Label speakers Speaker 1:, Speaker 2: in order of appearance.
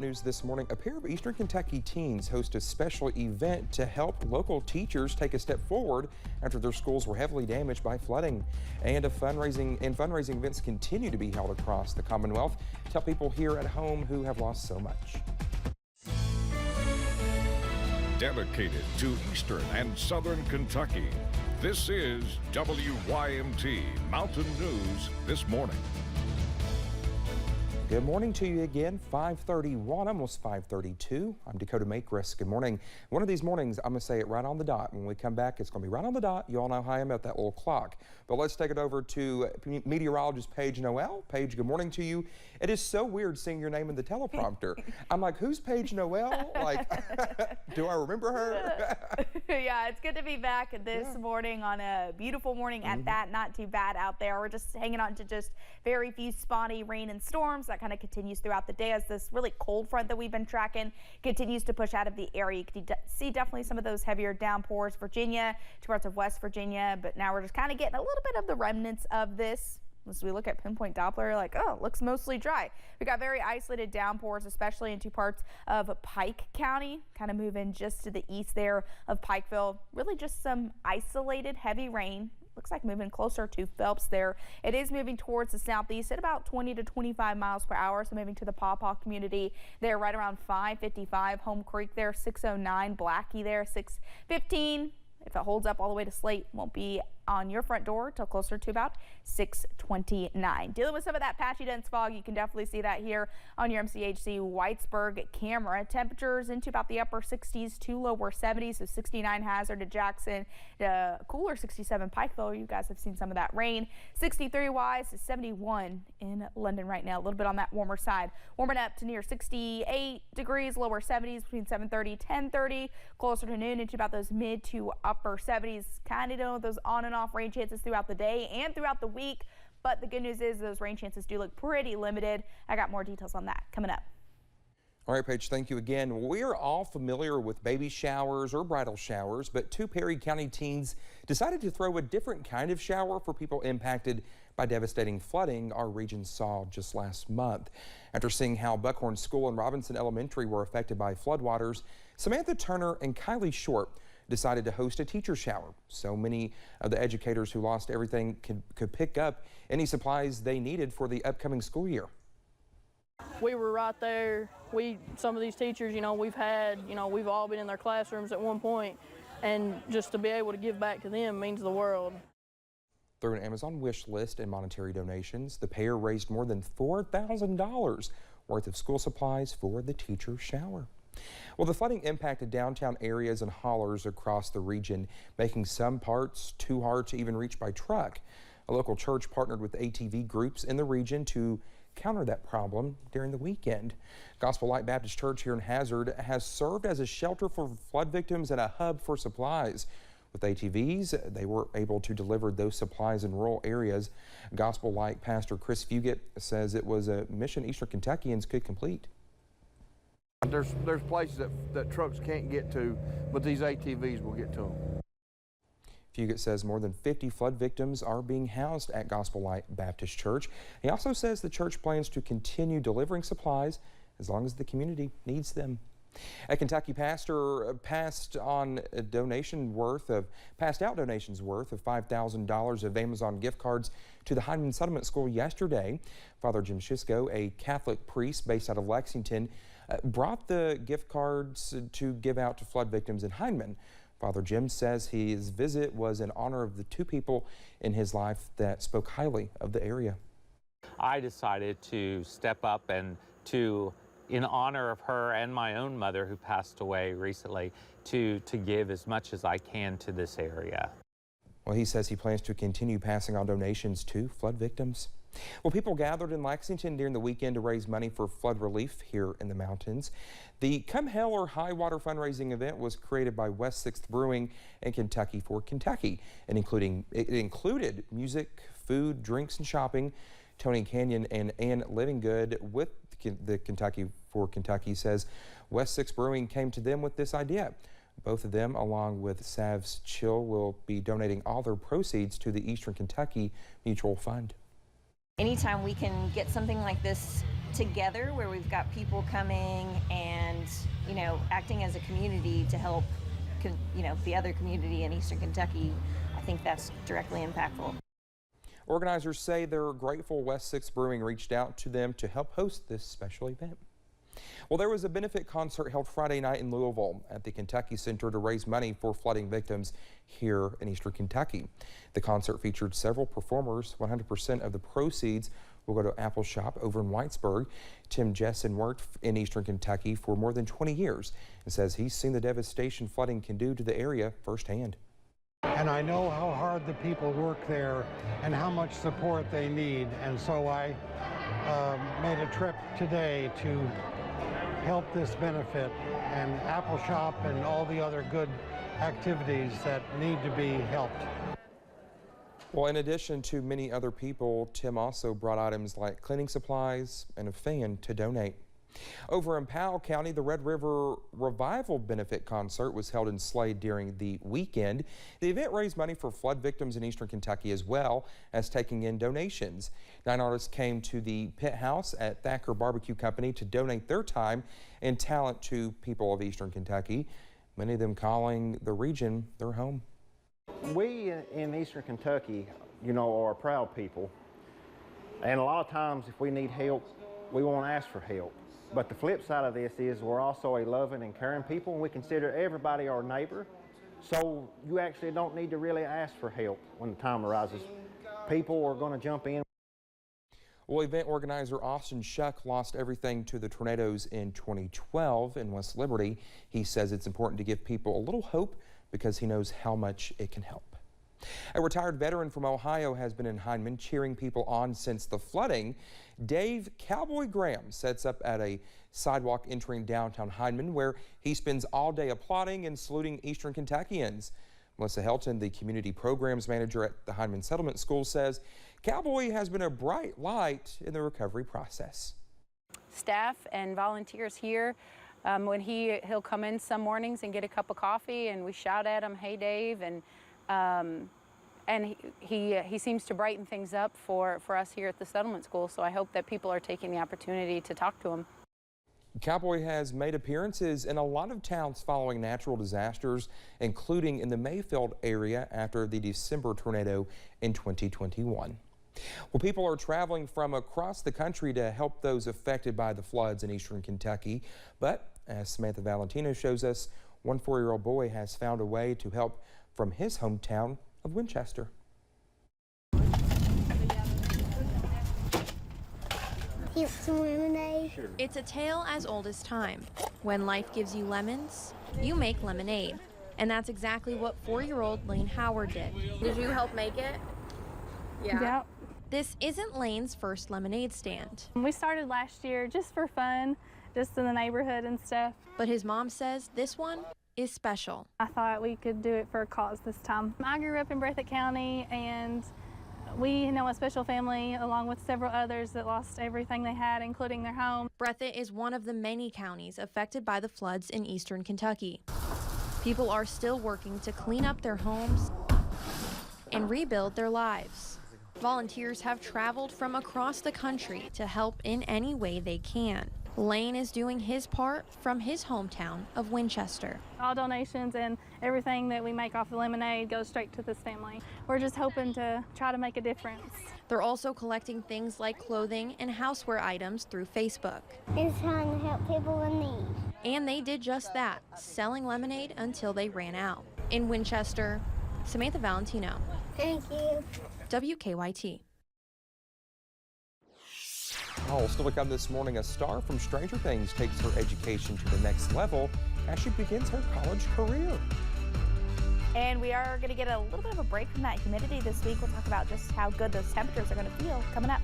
Speaker 1: News this morning, a pair of Eastern Kentucky teens host a special event to help local teachers take a step forward after their schools were heavily damaged by flooding. And fundraising events continue to be held across the Commonwealth to help people here at home who have lost so much.
Speaker 2: Dedicated to Eastern and Southern Kentucky, this is WYMT Mountain News this morning.
Speaker 1: Good morning to you again. 5:31, almost 5:32. I'm Dakota Makris. Good morning. One of these mornings, I'm going to say it right on the dot. When we come back, it's going to be right on the dot. You all know how I am at that little clock. But let's take it over to meteorologist Paige Noel. Paige, good morning to you. It is so weird seeing your name in the teleprompter. I'm like, who's Paige Noel? Like, do I remember her?
Speaker 3: Yeah, it's good to be back this morning on a beautiful morning at that. Not too bad out there. We're just hanging on to just very few spotty rain and storms. That kind of continues throughout the day as this really cold front that we've been tracking continues to push out of the area. You can see definitely some of those heavier downpours, Virginia to parts of West Virginia, but now we're just kind of getting a little bit of the remnants of this. As we look at pinpoint Doppler, like, oh, it looks mostly dry. We got very isolated downpours, especially into parts of Pike County, kind of moving just to the east there of Pikeville. Really just some isolated heavy rain. Looks like moving closer to Phelps there. It is moving towards the southeast at about 20 to 25 miles per hour. So moving to the Pawpaw community there right around 555. Home Creek there 609. Blackie there 615. If it holds up all the way to Slate, won't be on your front door till closer to about 629. Dealing with some of that patchy dense fog. You can definitely see that here on your MCHC Whitesburg camera. Temperatures into about the upper 60s to lower 70s. So 69 Hazard to Jackson, cooler 67 Pikeville. You guys have seen some of that rain. 63 Wise to 71 in London right now. A little bit on that warmer side. Warming up to near 68 degrees, lower 70s between 7:30 10:30. Closer to noon into about those mid to upper 70s. Kind of know those on and off rain chances throughout the day and throughout the week, but the good news is those rain chances do look pretty limited. I got more details on that coming up.
Speaker 1: All right, Paige, thank you again. We're all familiar with baby showers or bridal showers, but two Perry County teens decided to throw a different kind of shower for people impacted by devastating flooding our region saw just last month. After seeing how Buckhorn School and Robinson Elementary were affected by floodwaters, Samantha Turner and Kylie Short decided to host a teacher shower. So many of the educators who lost everything could pick up any supplies they needed for the upcoming school year.
Speaker 4: We were right there. Some of these teachers, we've all been in their classrooms at one point, and just to be able to give back to them means the world.
Speaker 1: Through an Amazon wish list and monetary donations, the pair raised more than $4,000 worth of school supplies for the teacher shower. Well, the flooding impacted downtown areas and haulers across the region, making some parts too hard to even reach by truck. A local church partnered with ATV groups in the region to counter that problem during the weekend. Gospel Light Baptist Church here in Hazard has served as a shelter for flood victims and a hub for supplies. With ATVs, they were able to deliver those supplies in rural areas. Gospel Light Pastor Chris Fugit says it was a mission Eastern Kentuckians could complete.
Speaker 5: There's places that trucks can't get to, but these ATVs will get to them.
Speaker 1: Fugit says more than 50 flood victims are being housed at Gospel Light Baptist Church. He also says the church plans to continue delivering supplies as long as the community needs them. A Kentucky pastor passed out donations worth of $5,000 of Amazon gift cards to the Hyndman Settlement School yesterday. Father Jim Shisco, a Catholic priest based out of Lexington, brought the gift cards to give out to flood victims in Hyndman. Father Jim says his visit was in honor of the two people in his life that spoke highly of the area.
Speaker 6: I decided to step up and in honor of her and my own mother who passed away recently, to give as much as I can to this area.
Speaker 1: Well, he says he plans to continue passing on donations to flood victims. Well, people gathered in Lexington during the weekend to raise money for flood relief here in the mountains. The Come Hell or High Water fundraising event was created by West 6th Brewing and Kentucky for Kentucky, and it included music, food, drinks, and shopping. Tony Canyon and Ann Livingood with the Kentucky for Kentucky says West 6th Brewing came to them with this idea. Both of them, along with Sav's Chill, will be donating all their proceeds to the Eastern Kentucky Mutual Fund.
Speaker 7: Anytime we can get something like this together where we've got people coming and, acting as a community to help, the other community in Eastern Kentucky, I think that's directly impactful.
Speaker 1: Organizers say they're grateful West 6 Brewing reached out to them to help host this special event. Well, there was a benefit concert held Friday night in Louisville at the Kentucky Center to raise money for flooding victims here in Eastern Kentucky. The concert featured several performers. 100% of the proceeds will go to Apple Shop over in Whitesburg. Tim Jessen worked in Eastern Kentucky for more than 20 years and says he's seen the devastation flooding can do to the area firsthand.
Speaker 8: And I know how hard the people work there and how much support they need. And so I made a trip today to help this benefit and Apple Shop and all the other good activities that need to be helped.
Speaker 1: Well, in addition to many other people, Tim also brought items like cleaning supplies and a fan to donate. Over in Powell County, the Red River Revival Benefit Concert was held in Slade during the weekend. The event raised money for flood victims in Eastern Kentucky as well as taking in donations. 9 artists came to the Pit House at Thacker Barbecue Company to donate their time and talent to people of Eastern Kentucky, many of them calling the region their home.
Speaker 9: We in Eastern Kentucky, are proud people. And a lot of times if we need help, we won't ask for help. But the flip side of this is we're also a loving and caring people, and we consider everybody our neighbor. So you actually don't need to really ask for help when the time arises. People are going to jump in.
Speaker 1: Well, event organizer Austin Shuck lost everything to the tornadoes in 2012 in West Liberty. He says it's important to give people a little hope because he knows how much it can help. A retired veteran from Ohio has been in Heineman cheering people on since the flooding. Dave Cowboy Graham sets up at a sidewalk entering downtown Heineman where he spends all day applauding and saluting Eastern Kentuckians. Melissa Helton, the community programs manager at the Heineman Settlement School, says Cowboy has been a bright light in the recovery process.
Speaker 10: Staff and volunteers here, when he'll come in some mornings and get a cup of coffee and we shout at him, "Hey Dave," and he seems to brighten things up for us here at the Settlement School, so I hope that people are taking the opportunity to talk to him.
Speaker 1: Cowboy has made appearances in a lot of towns following natural disasters, including in the Mayfield area after the December tornado in 2021. Well, people are traveling from across the country to help those affected by the floods in Eastern Kentucky, but as Samantha Valentino shows us, one 4-year-old boy has found a way to help from his hometown of Winchester.
Speaker 11: Here's some lemonade. Sure. It's a tale as old as time. When life gives you lemons, you make lemonade. And that's exactly what 4-year-old Lane Howard did.
Speaker 10: Did you help make it?
Speaker 4: Yeah. Yep.
Speaker 11: This isn't Lane's first lemonade stand.
Speaker 4: We started last year just for fun, just in the neighborhood and stuff.
Speaker 11: But his mom says this one is special.
Speaker 4: I thought we could do it for a cause this time. I grew up in Breathitt County, and we know a special family along with several others that lost everything they had, including their home.
Speaker 11: Breathitt is one of the many counties affected by the floods in Eastern Kentucky. People are still working to clean up their homes and rebuild their lives. Volunteers have traveled from across the country to help in any way they can. Lane is doing his part from his hometown of Winchester.
Speaker 4: All donations and everything that we make off the lemonade goes straight to this family. We're just hoping to try to make a difference.
Speaker 11: They're also collecting things like clothing and houseware items through Facebook.
Speaker 12: It's trying to help people in need.
Speaker 11: And they did just that, selling lemonade until they ran out. In Winchester, Samantha Valentino.
Speaker 12: Thank you.
Speaker 11: WKYT.
Speaker 1: Oh, still to come this morning, a star from Stranger Things takes her education to the next level as she begins her college career.
Speaker 3: And we are going to get a little bit of a break from that humidity this week. We'll talk about just how good those temperatures are going to feel coming up.